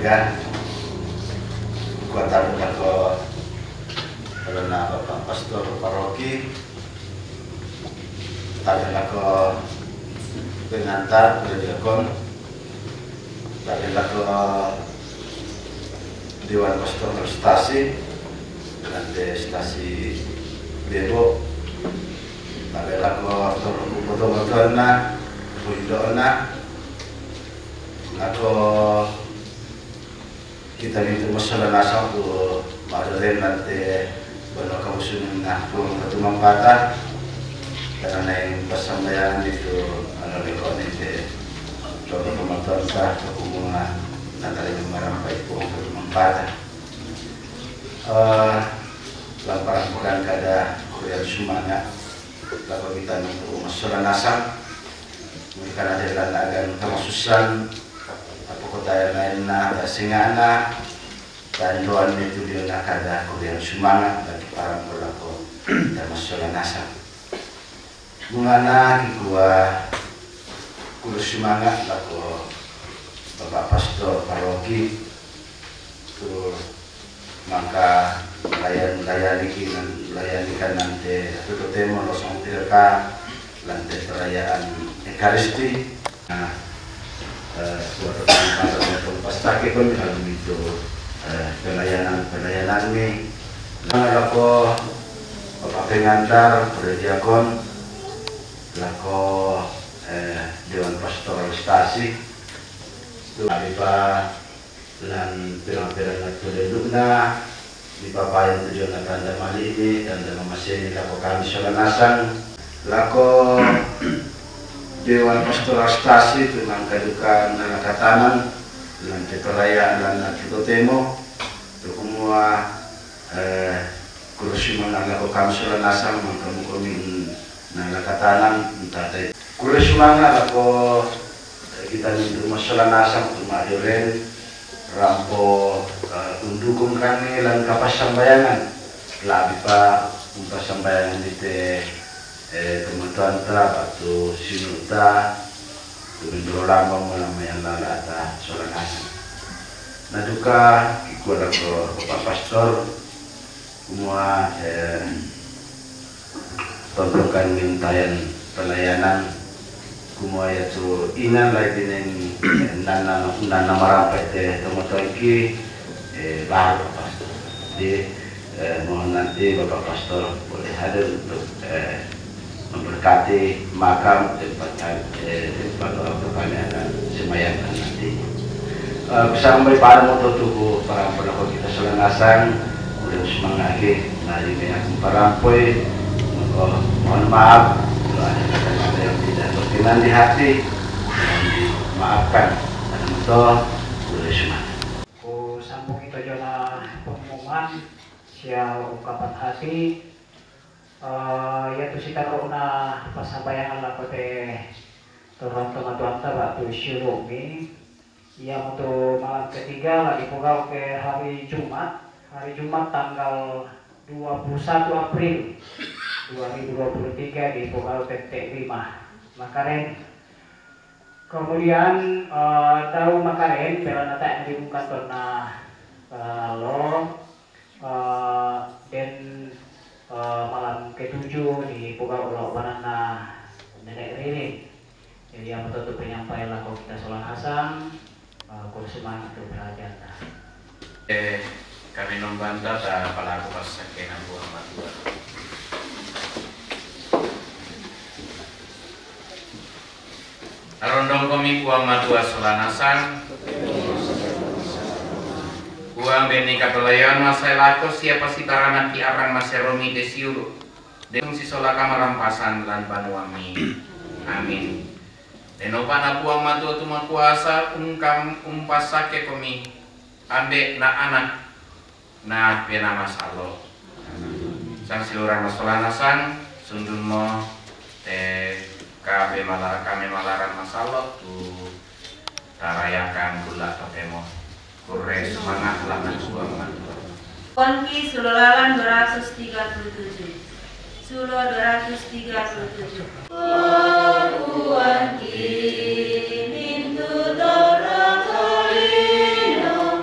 keluarga, kuatan ko karena Bapak Pastor Paroki, tadi ko pengantar diakon, tadi ko Dewan Pastor Stasi, nanti stasi Bebo, tadi ko foto-foto na, video na, ako kita dito masalah nasa ko madalin nanti bano kausunan na kung katumang bata karena na yung pasambayan dito ano rin ko nito todo pemantauan sa mga nataling marampay po ang katumang bata lamparan bukan kada kuliah sumana lalu kita nito masalah nasa mungkin ada lanagan kamasusan kota lain na singana dan doan itu dia nak ada kurian semangat bagi para pelaku dan masalah nasa. Mengana gua kurus semangat laku Bapak Pastor Paroki tu maka melayanikan nanti atau temo losong tirka nanti perayaan Ekaristi. Suatu pastake pun kalau itu pelayanan ini lako Bapak pengantar berdiakon lako Dewan Pastoral Stasi itu apa dan pirang-pirang tudedukna di Bapak yang tujuan tanda malini dan dalam masih ini lako kami solanasan lako Dewan Pastoral Stasi itu mengkadukan katanan dengan perayaan dan kita temo semua kursi menanggapi kamsulan asal mengkamukomin nang katanan entah kursi mana lako kita di masalah asal untuk majuren rampo mendukung kami dan kapas sambayangan lebih pak untuk sambayangan di teman-teman atau sinuta untuk lambang malam yang lalata seorang asing. Nah duka ikut aku Bapak Pastor semua tontokan mintayan pelayanan semua itu inan lagi neng nana marampet teman-teman ki baru Pastor. Jadi mohon nanti Bapak Pastor boleh hadir untuk memberkati makam tempat pertanyaan semayangan nanti. Sampai para motor tubuh para pelaku kita selangasan udah semangagi nari banyak parampoi. Mohon maaf kalau ada kata-kata yang tidak berkenan di hati dan dimaafkan dan itu boleh semangat. Sambung kita jona pengumuman siapa ungkapan hati. Yaitu si karuna pasabayangan lah pada turun teman-teman waktu syurumi yang untuk malam ketiga lagi pukau ke hari Jumat tanggal 21 April 2023 di pukau TT 5 Makaren. Kemudian tahu Makaren pela nata yang dibuka karena lo dan malam ke-7 di Pukau Ulau Banana Nenek Riri. Jadi yang betul penyampaian laku kita solang asam kursi semangat untuk belajar. Kami membantah tak pelaku pasakenan buah matua. Arondong kami buah matua solang asam. Buang beni kapelayan masa laku siapa si tarangan ki arang masa romi desiulu. Dengan si sola kamarampasan lan banuami. Amin. Denopana buang matua tuma kuasa umpasake kami ambe na anak na pena masalo. Sang siluran masolanasan sundun mo kami malaran masalo tu tarayakan gula topemo. Kure semangat laman buang. Konki Sulolalan 237. Sulo 237. Kuanki mintu dorong solino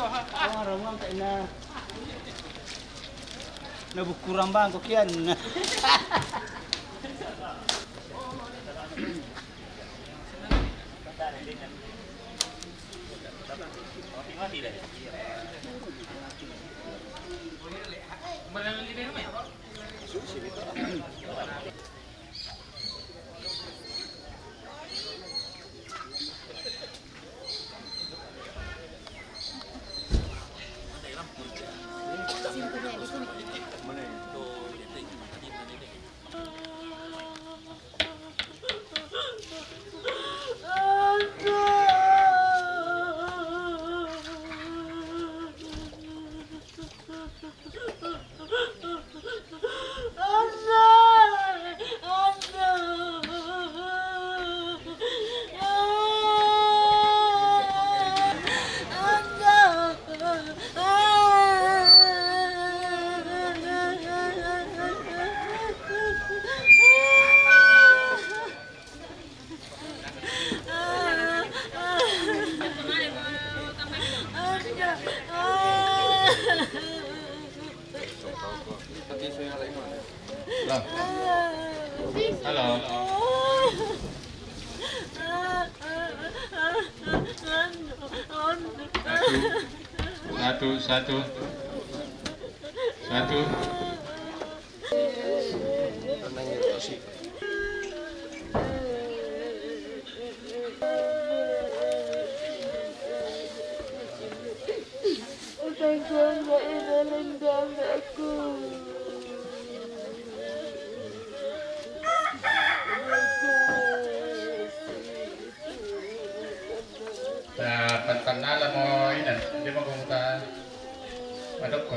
Orang tak na bukurang bang ko kian. Satu. Pantanala mo inan, hindi mo kumuta madok ko.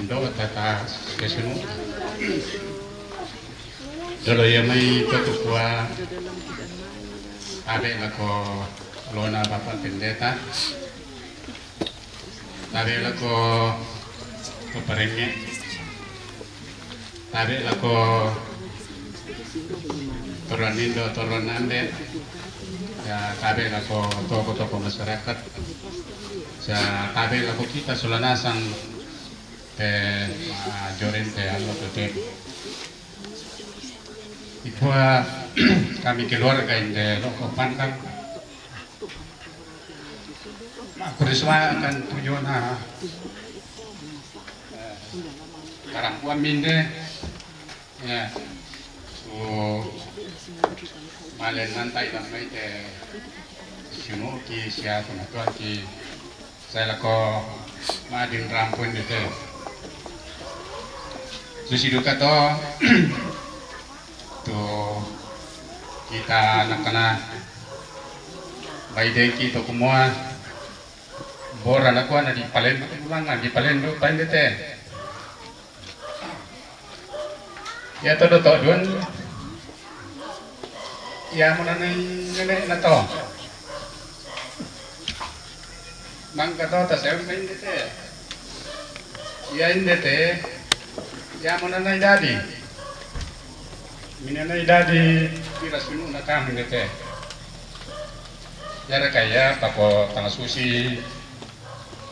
Ando tata kesunu. Dolo ya mai tukua abe lako lona bapak pendeta. Abe lako peperenge. Abe lako toronindo toronande. Ya abe lako toko masyarakat. Sa abe lako kita sulanasang jorin te Allah tutup. Itu kami keluarga ini loko pandang. Aku riswa akan tujuan karang puan minde ya so malen nantai damai te sino ki siapa nak ki saya lako madin rampun itu. Susiduka to kita anak-anak baideki to kumua bora na kuana di palen ulangan di palen do pandete ya to don ya munanay nene na to mangka to ta sem pandete ya indete ya munanay dadi minanay dadi kira sunu na kami nete yara kaya papo tanga susi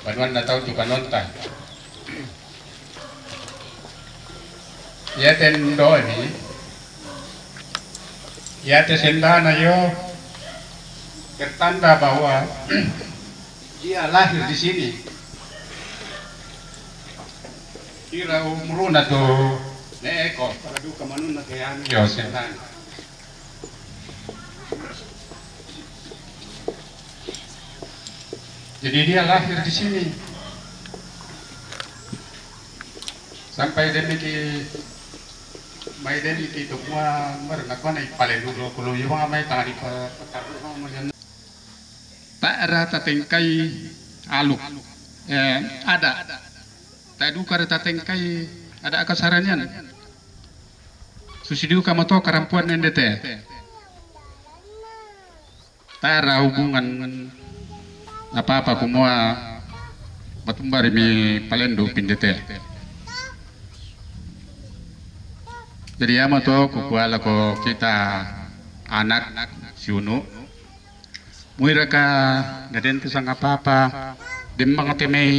banuan na tau tuka nonta ya ten do ni ya te sendana yo bertanda bahwa dia lahir di sini. Kira umruna to neko para duka manun na kaya yo sendan. Jadi dia lahir di sini. Sampai demikian may dari itu semua merenakkan ay palendo kulo yung mga may tari pa tak rata tengkai aluk ada tak duka rata tengkai ada akasarannya susidiu kamu to karampuan nendete tak ada hubungan apa-apa semua batumbari mi palendo pindete. Jadi ama to kukuala ko kita anak siuno muira ka gaden pisang apa-apa din mga temay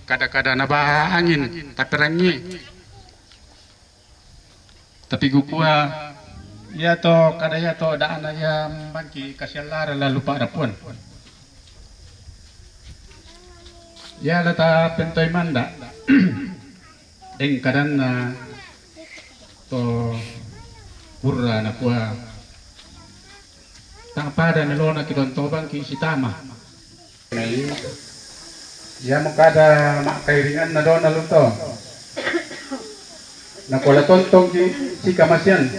kada-kada na ba angin tapirangi tapi gukua ya to kada ya to daan na ya bangki kasyalara lalu para puan ya lata pentoy manda deng kadan na to pura na kuha tang pada melona kidon tobang ki sitama ya makada makairingan na doon na luto nakola tontong ki si kamasyan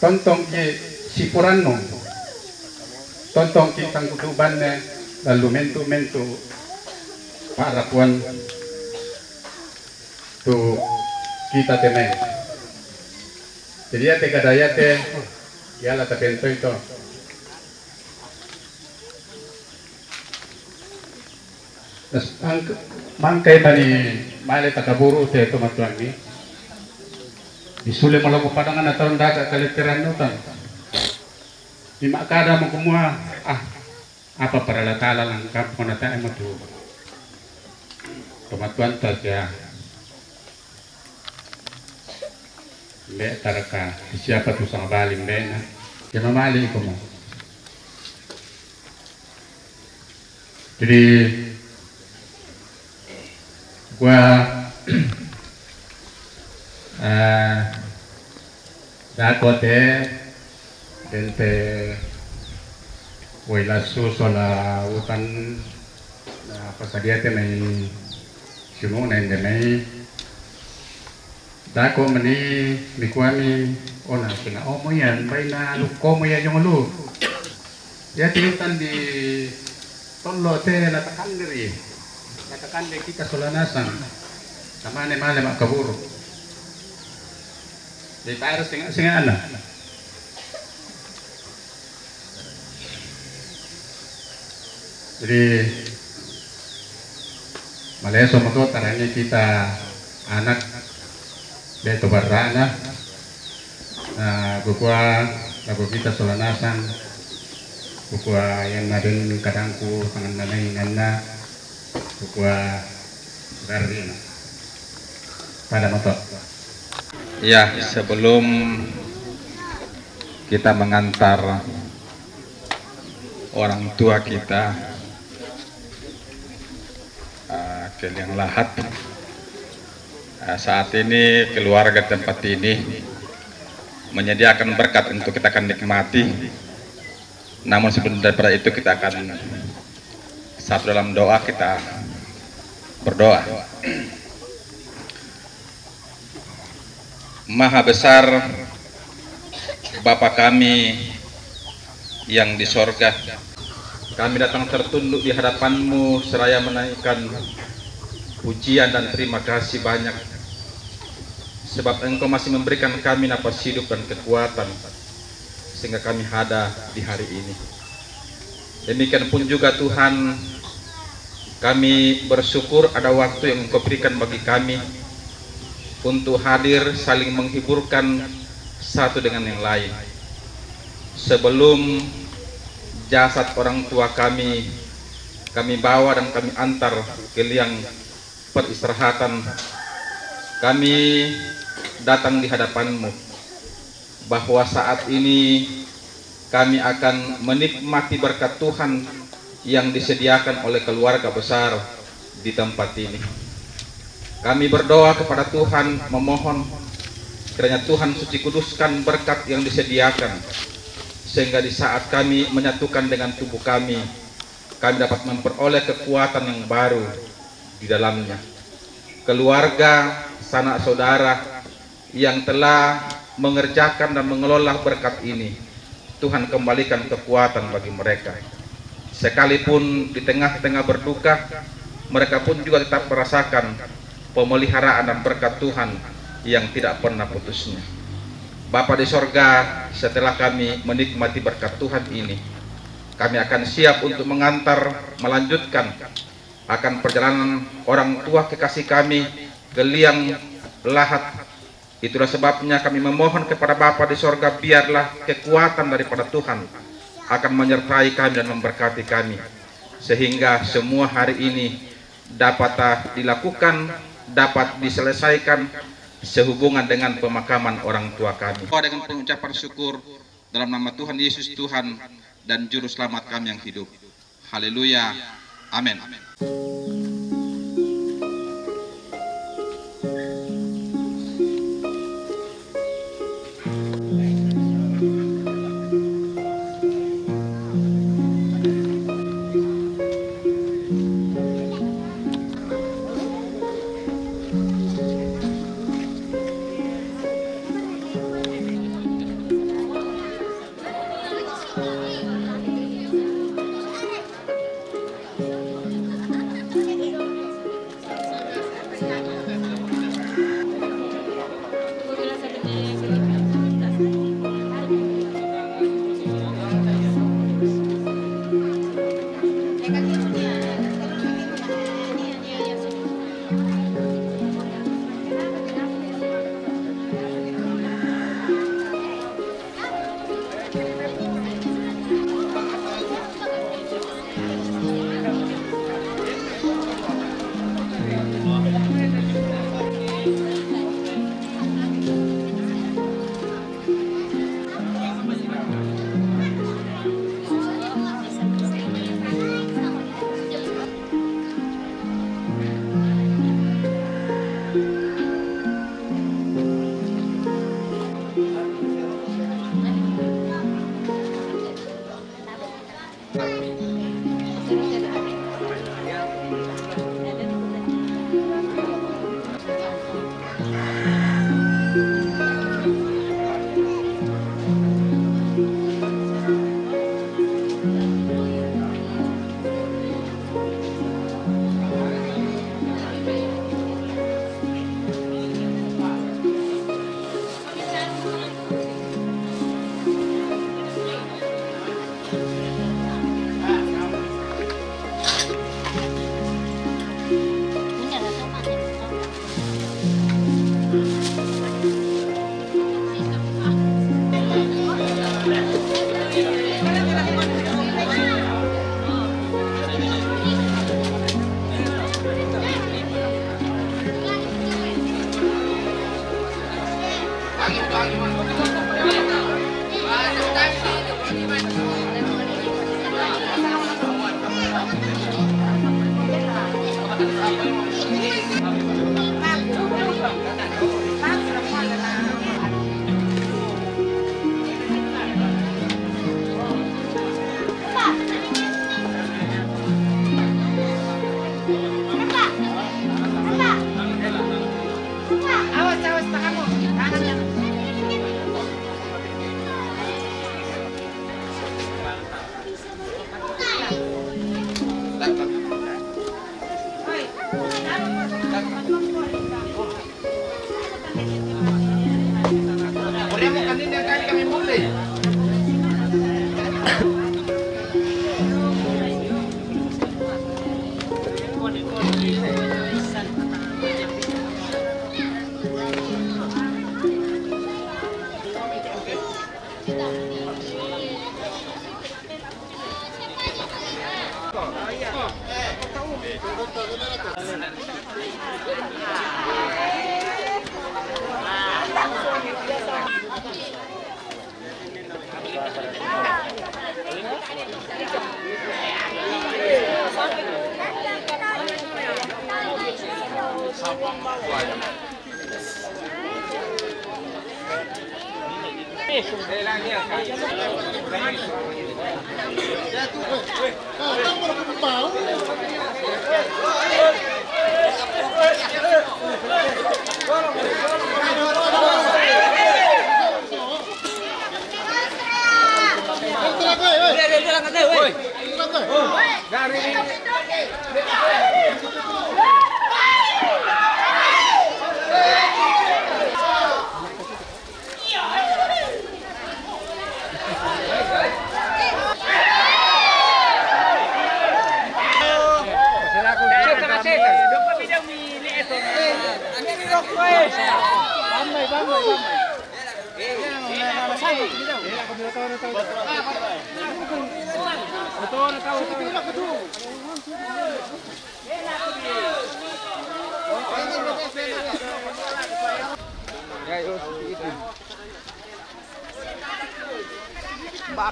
tontong ki si purano tontong ki tangkutuban ne lalu mento para puan tu kita temen jadi ate kadayate ya la tapento ito mangkay mani mali takaburu te ito matuang ni isuli mo lang padangan na taon daga kalitiran nutan di makada mo kumua apa para latala lang kapo na tayo matu tumatuan ta siya Mbak taraka siapa tuh sang bali mbak na ya mamali ko mo jadi gua dakote dente wala sola utan pasadiate may simo na inde may dako mani mikwami ona kina omo yan bay na luko mo yan yung lu ya tintan di tolo te natakandiri natakande kita solanasan kamane male makaburo di tayo singa ana jadi maleso mo to taranya kita anak beto barana gugua lagu kita solanasan gugua yang nadun kadangku tangan nanay ngana gugua garin pada motor ya sebelum kita mengantar orang tua kita ke liang lahat saat ini keluarga tempat ini menyediakan berkat untuk kita akan nikmati. Namun sebelum daripada itu kita akan satu dalam doa kita berdoa. Maha besar Bapa kami yang di sorga, kami datang tertunduk di hadapan-Mu seraya menaikkan pujian dan terima kasih banyak sebab Engkau masih memberikan kami napas hidup dan kekuatan sehingga kami ada di hari ini. Demikian pun juga Tuhan, kami bersyukur ada waktu yang Engkau berikan bagi kami untuk hadir saling menghiburkan satu dengan yang lain sebelum jasad orang tua kami bawa dan kami antar ke liang peristirahatan. Kami datang di hadapan-Mu bahwa saat ini kami akan menikmati berkat Tuhan yang disediakan oleh keluarga besar di tempat ini. Kami berdoa kepada Tuhan memohon kiranya Tuhan suci kuduskan berkat yang disediakan sehingga di saat kami menyatukan dengan tubuh kami dapat memperoleh kekuatan yang baru di dalamnya. Keluarga, sanak saudara yang telah mengerjakan dan mengelola berkat ini, Tuhan kembalikan kekuatan bagi mereka. Sekalipun di tengah-tengah berduka, mereka pun juga tetap merasakan pemeliharaan dan berkat Tuhan yang tidak pernah putusnya. Bapa di sorga, setelah kami menikmati berkat Tuhan ini, kami akan siap untuk melanjutkan akan perjalanan orang tua kekasih kami ke liang lahat. Itulah sebabnya kami memohon kepada Bapa di sorga, biarlah kekuatan daripada Tuhan akan menyertai kami dan memberkati kami, sehingga semua hari ini dapat dilakukan, dapat diselesaikan sehubungan dengan pemakaman orang tua kami. Dengan pengucapan syukur dalam nama Tuhan Yesus, Tuhan dan Juru Selamat kami yang hidup. Haleluya. Amin.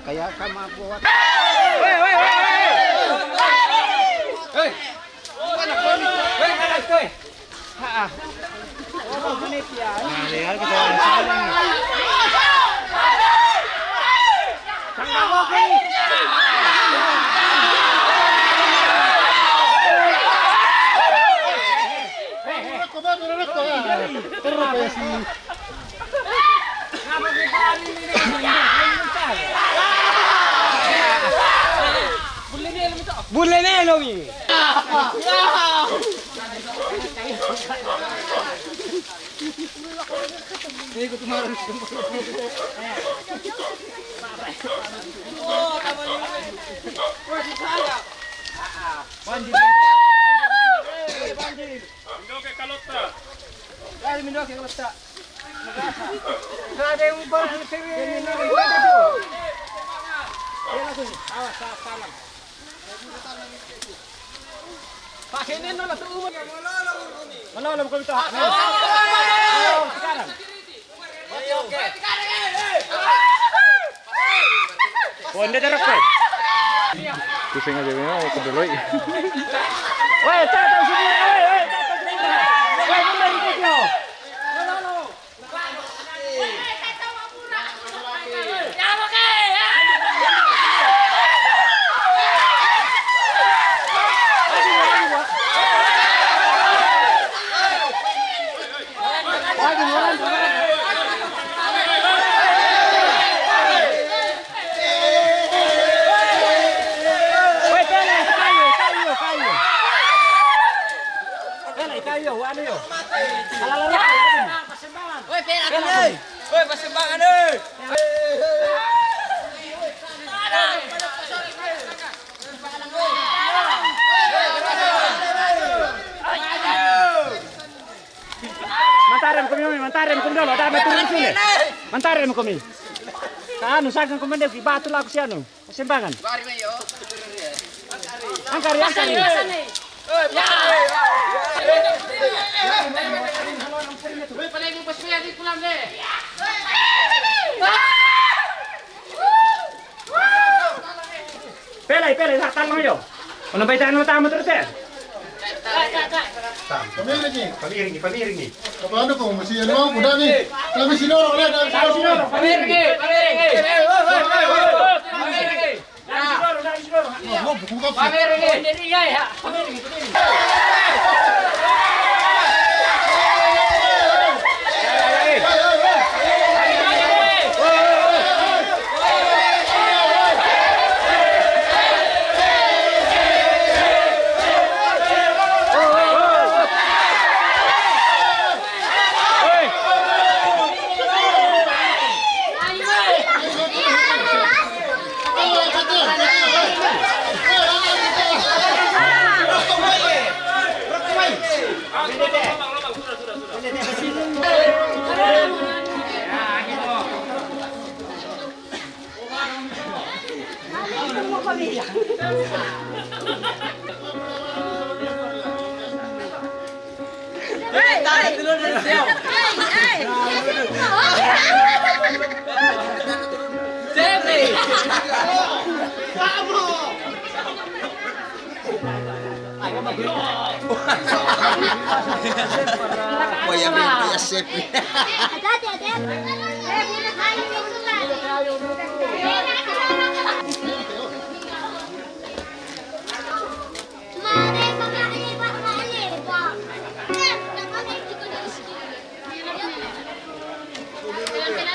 Kaya sama buat. Bulene lomi. Manolom kami to. Sekarang. Wanda jarak ko. Pusing aja mau kebeloy. Woi, tatang sini. Woi, tatang sini. Woi, mulai ikut yo. Mantarin kami dulu, ada turun sini. Mantarin kami. Kan, usahakan kami deh batu lah aku sianu. Sembangan. Angkari. Pelai, saktan mo yo. Ano ba itahan mo tama terus ya? Pamiring ni. Apa ko masih ano muda ni. Kami sinoro na. Pamiring.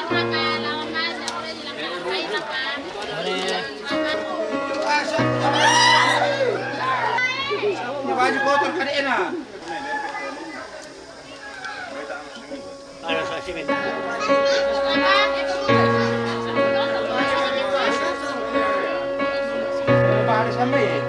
Baju kotor kan enak. Ada saksi minta. Baru sampai.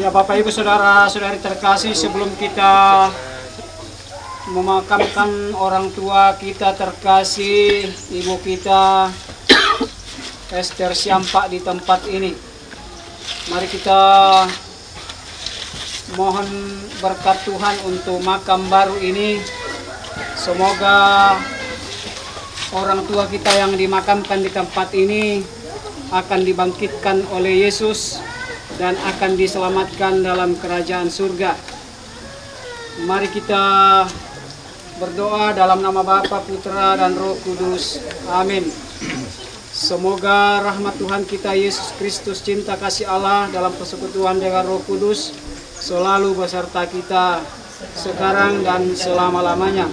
Ya Bapak Ibu Saudara-saudari terkasih, sebelum kita memakamkan orang tua kita terkasih, ibu kita Esther Siampak di tempat ini, mari kita mohon berkat Tuhan untuk makam baru ini. Semoga orang tua kita yang dimakamkan di tempat ini akan dibangkitkan oleh Yesus dan akan diselamatkan dalam kerajaan surga. Mari kita berdoa dalam nama Bapa, Putra, dan Roh Kudus. Amin. Semoga rahmat Tuhan kita Yesus Kristus, cinta kasih Allah dalam persekutuan dengan Roh Kudus selalu beserta kita sekarang dan selama-lamanya.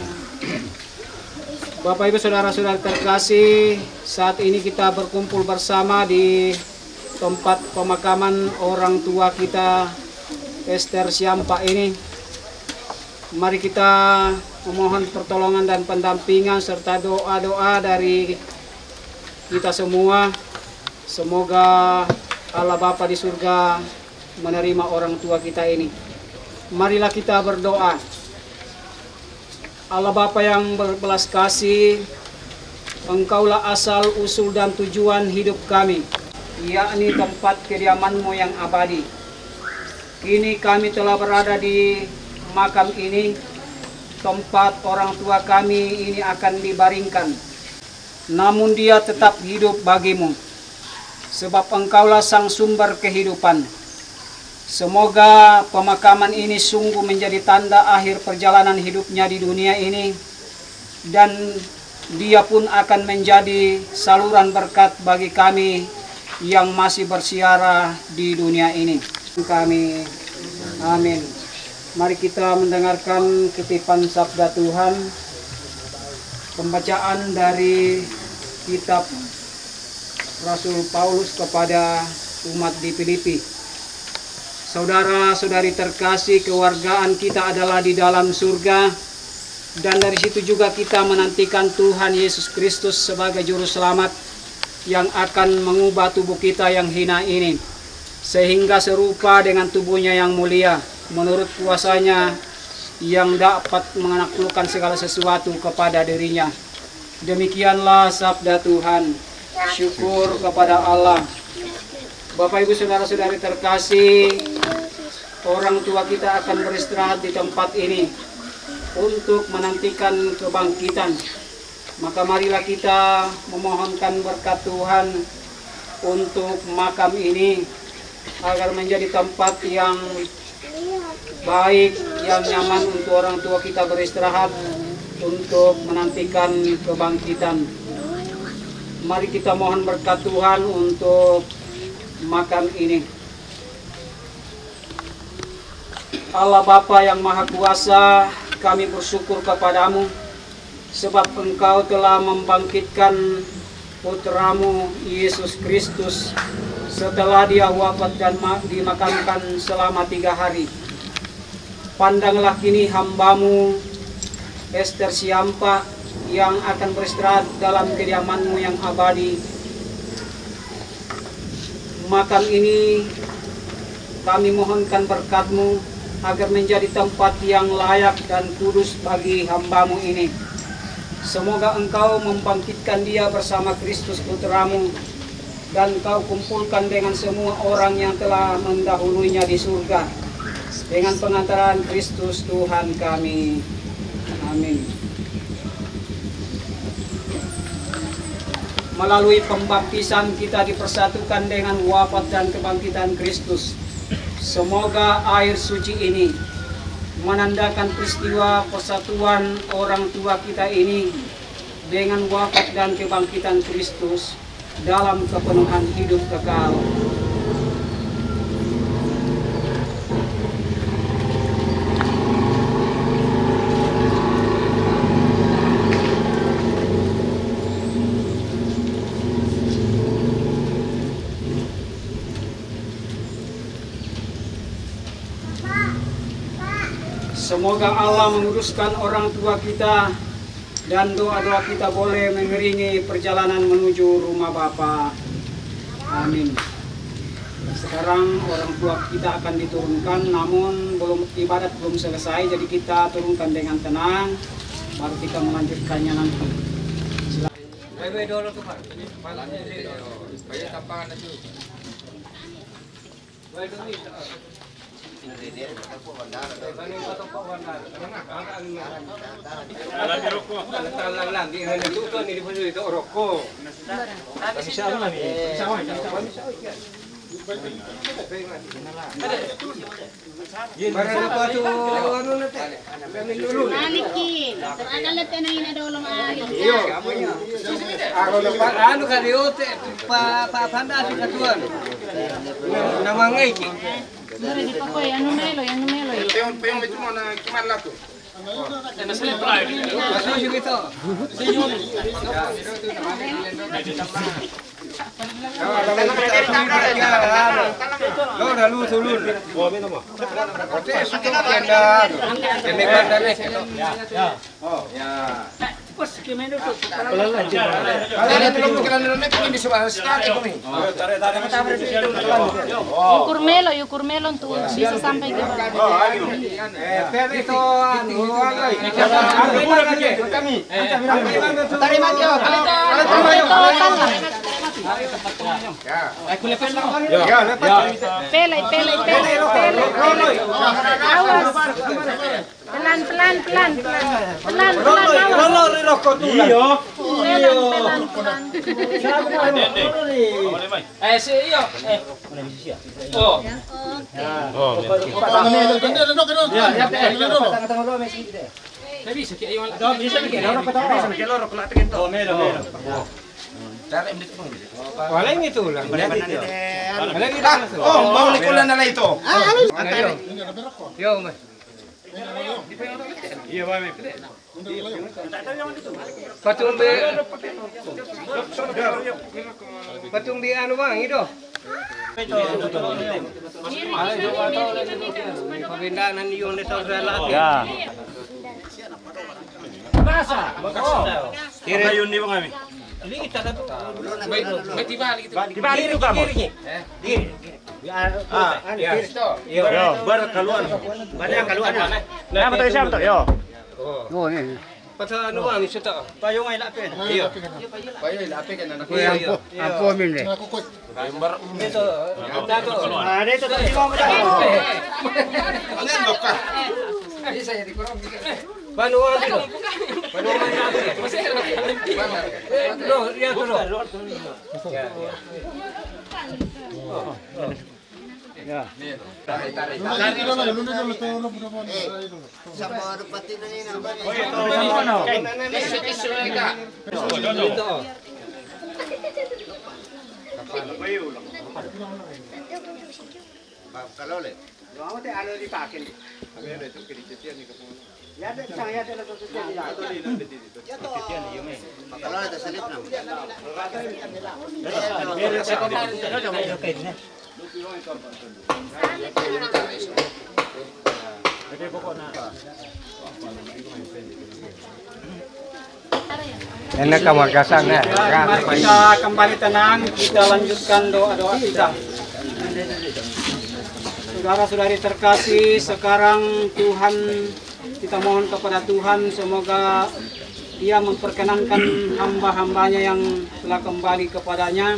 Bapak Ibu Saudara-saudara terkasih, saat ini kita berkumpul bersama di tempat pemakaman orang tua kita Esther Siampak ini. Mari kita memohon pertolongan dan pendampingan serta doa-doa dari kita semua. Semoga Allah Bapa di surga menerima orang tua kita ini. Marilah kita berdoa. Allah Bapa yang berbelas kasih, Engkaulah asal usul dan tujuan hidup kami, yakni tempat kediaman-Mu yang abadi. Kini kami telah berada di makam ini, tempat orang tua kami ini akan dibaringkan. Namun dia tetap hidup bagimu, sebab Engkaulah sang sumber kehidupan. Semoga pemakaman ini sungguh menjadi tanda akhir perjalanan hidupnya di dunia ini, dan dia pun akan menjadi saluran berkat bagi kami yang masih bersiara di dunia ini. Kami, amin. Mari kita mendengarkan kutipan sabda Tuhan, pembacaan dari kitab Rasul Paulus kepada umat di Filipi. Saudara-saudari terkasih, kewargaan kita adalah di dalam surga, dan dari situ juga kita menantikan Tuhan Yesus Kristus sebagai juru selamat yang akan mengubah tubuh kita yang hina ini, sehingga serupa dengan tubuhnya yang mulia, menurut kuasanya yang dapat menaklukkan segala sesuatu kepada dirinya. Demikianlah sabda Tuhan. Syukur kepada Allah. Bapak Ibu Saudara-saudari terkasih, orang tua kita akan beristirahat di tempat ini untuk menantikan kebangkitan. Maka marilah kita memohonkan berkat Tuhan untuk makam ini, agar menjadi tempat yang baik, yang nyaman untuk orang tua kita beristirahat untuk menantikan kebangkitan. Mari kita mohon berkat Tuhan untuk makam ini. Allah Bapa yang Maha Kuasa, kami bersyukur kepadamu sebab Engkau telah membangkitkan Putramu Yesus Kristus setelah dia wafat dan dimakamkan selama 3 hari. Pandanglah kini hamba-Mu Esther Siampak yang akan beristirahat dalam kediaman-Mu yang abadi. Makam ini kami mohonkan berkat-Mu agar menjadi tempat yang layak dan kudus bagi hamba-Mu ini. Semoga Engkau membangkitkan dia bersama Kristus Putra-Mu, dan Engkau kumpulkan dengan semua orang yang telah mendahulunya di surga dengan pengantaran Kristus Tuhan kami. Amin. Melalui pembaptisan kita dipersatukan dengan wafat dan kebangkitan Kristus. Semoga air suci ini menandakan peristiwa persatuan orang tua kita ini dengan wafat dan kebangkitan Kristus dalam kepenuhan hidup kekal. Semoga Allah menguruskan orang tua kita dan doa-doa kita boleh mengiringi perjalanan menuju rumah Bapa. Amin. Sekarang orang tua kita akan diturunkan, namun ibadat belum selesai, jadi kita turunkan dengan tenang, baru kita melanjutkannya nanti. Yukur melon tuh bisa sampai ke Walang ito lang. Oh, bawal ko lang na ito. Yo, may. Iya, may. Patung di ano bang ito? Pabindahan yung nito sa lahat. Ya. Masa? Tira yun di ba kami? May tibali itu. Tibali itu kamu. Yo, bar kaluan. Banyak kaluan. Nah, betul siapa tuh? Yo. Oh, ini. Pasal ano ba, miso to? Payo ngay lapin. Iyo. Payo lapin kan anak. Iyo. Ampo min le. Bar ito. Dato. Ah, dito to di mo dato. Ano ka? Ay saya di kurang. Panuan dito. Panuan dito. No, ya to. Ya. Ya. Tarik. Enak kamu gasang ya. Mari kita kembali tenang, kita lanjutkan doa-doa kita. Saudara-saudari terkasih, sekarang Tuhan, kita mohon kepada Tuhan semoga Dia memperkenankan hamba-hambanya yang telah kembali kepadanya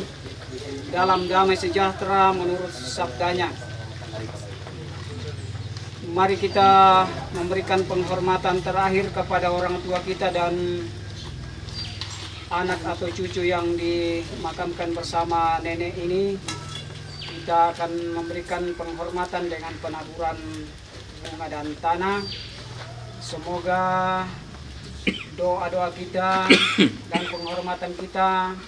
dalam damai sejahtera menurut sabdanya. Mari kita memberikan penghormatan terakhir kepada orang tua kita dan anak atau cucu yang dimakamkan bersama nenek ini. Kita akan memberikan penghormatan dengan penaburan bunga dan tanah. Semoga doa-doa kita dan penghormatan kita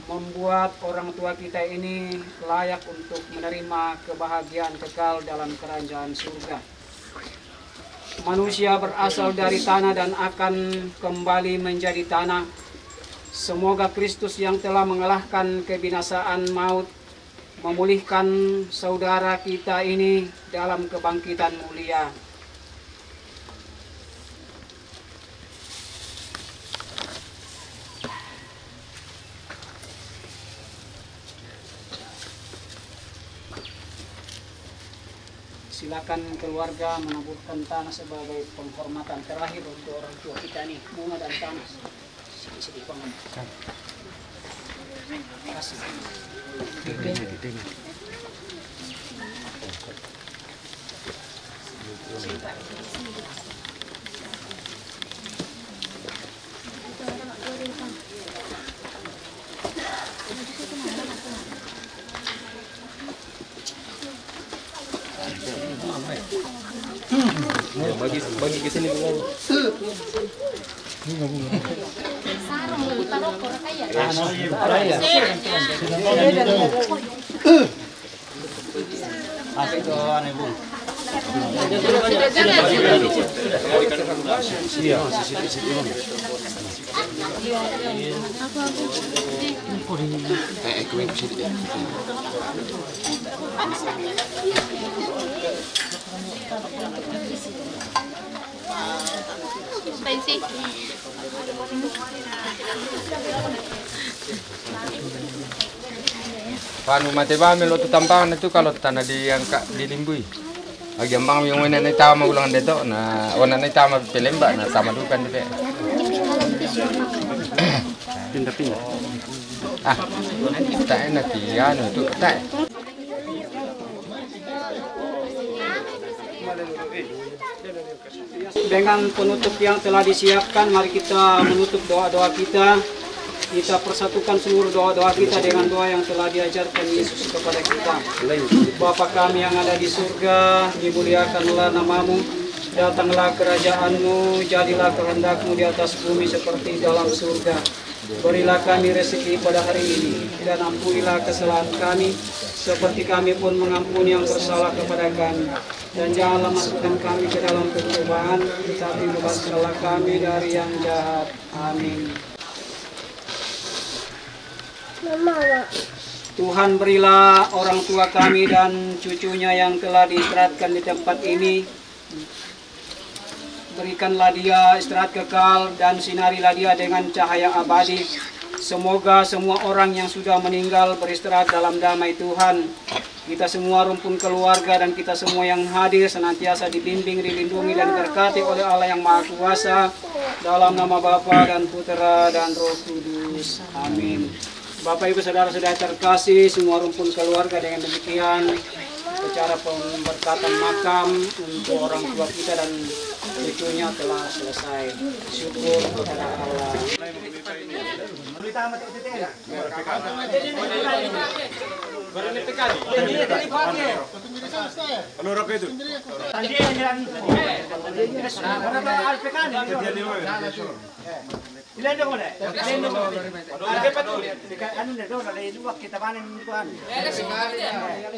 membuat orang tua kita ini layak untuk menerima kebahagiaan kekal dalam kerajaan surga. Manusia berasal dari tanah dan akan kembali menjadi tanah. Semoga Kristus yang telah mengalahkan kebinasaan maut memulihkan saudara kita ini dalam kebangkitan mulia. Silakan keluarga menaburkan tanah sebagai penghormatan terakhir untuk orang tua kita nih, bunga dan tanah. Sini bangun. Kasih. Bagi ke sini bunga. Sarung taruh kor kaya. Asik doan ibu. Iya, Panu mati ba melo tu tampangan itu kalau tanah diangkat dilimbui. Agi ambang yung wena na tama ulang dito na wana na tama pelemba na tama dukan dito. Pindah-pindah. Ah, tak enak ya, itu tak. Dengan penutup yang telah disiapkan, mari kita menutup doa-doa kita. Kita persatukan seluruh doa-doa kita dengan doa yang telah diajarkan Yesus kepada kita. Bapa kami yang ada di surga, dimuliakanlah namamu, datanglah kerajaan-Mu, jadilah kehendak-Mu di atas bumi seperti dalam surga. Berilah kami rezeki pada hari ini, dan ampunilah kesalahan kami, seperti kami pun mengampuni yang bersalah kepada kami. Dan janganlah masukkan kami ke dalam pencobaan, tetapi bebaskanlah kami dari yang jahat. Amin. Tuhan, berilah orang tua kami dan cucunya yang telah diistirahatkan di tempat ini. Berikanlah dia istirahat kekal dan sinarilah dia dengan cahaya abadi. Semoga semua orang yang sudah meninggal beristirahat dalam damai Tuhan. Kita semua rumpun keluarga dan kita semua yang hadir senantiasa dibimbing, dilindungi dan diberkati oleh Allah yang Maha Kuasa. Dalam nama Bapa dan Putera dan Roh Kudus. Amin. Bapak Ibu Saudara-saudara terkasih, semua rumpun keluarga, dengan demikian acara pemberkatan makam untuk orang tua kita dan cucunya telah selesai. Syukur kepada Allah. Dilendo ko na. Dilendo ko. Ada pa to. Ano na do, na luwak kita panin kuan.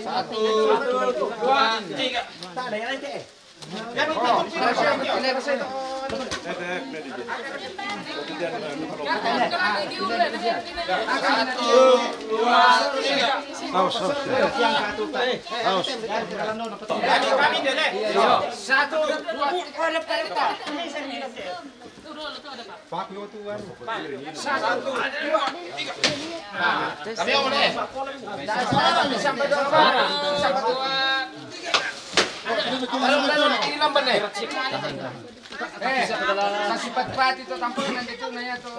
Satu, dua, tiga. Tak ada yang lain ke? Pak yo tuan. Satu, dua, tiga. Kami yang mana? Sampai dua. Sampai dua. Ilang ba na? Kasih pat-pat itu tampil nanti itu nanya tuh.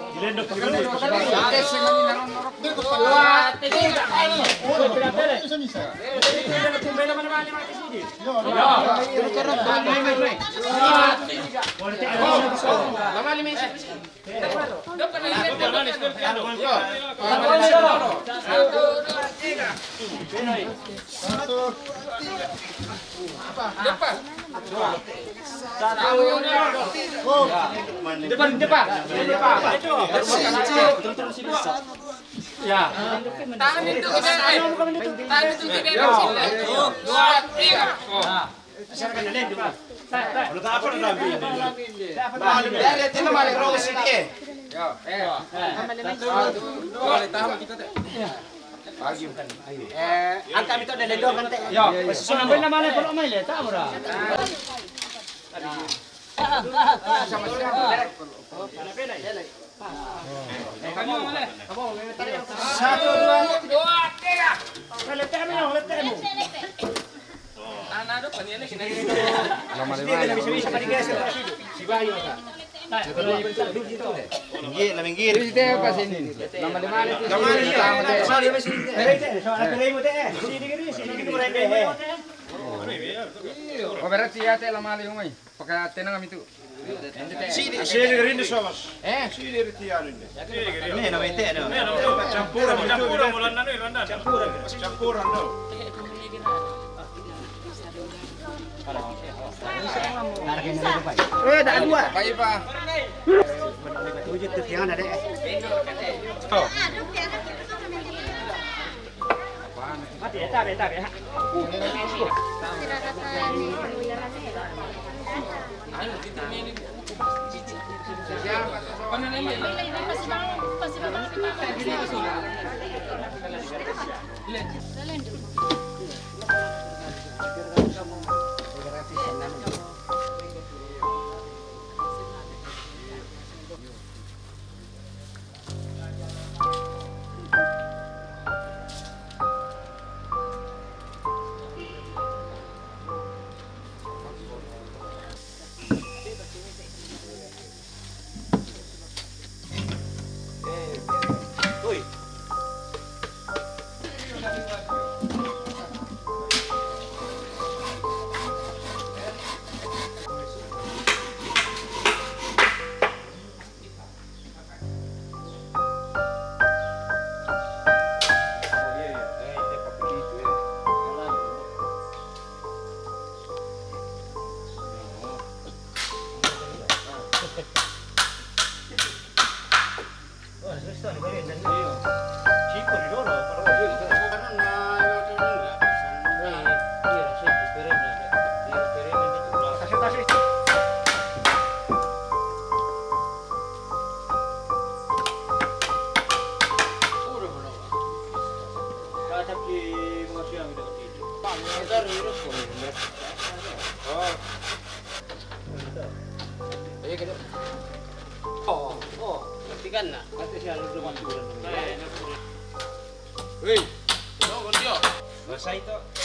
Depan. Ya. Tangan itu kita. Tangan itu kita. 1, 2, 3. Silakan dulu depan. Kalau tak apa dah ambil. Ya, lihat ini malah rose sedikit. Yo, boleh tahu kita teh. Pagi bukan. Angkat itu ada ledor kan teh. Yo, sunambil nama le kalau main le tak murah. Sama siapa? Kamu boleh. 1, 2, 3. Letakmu. Anak tu panian ni kena. Bisa digeser. Si Bayu tak. Minggir. Itu apa sini? Nama lima itu. Oh berarti ya teh lama lagi umai. Pakai tenang kami tu. Sini rindu sos. Sini ritian ini. Ini nama itu ada. Campuran bulan nanu Randan. Campuran tu. Dah dua. Baik pak. Wujud tu yang ada. Mati tak ya. Selesai tu.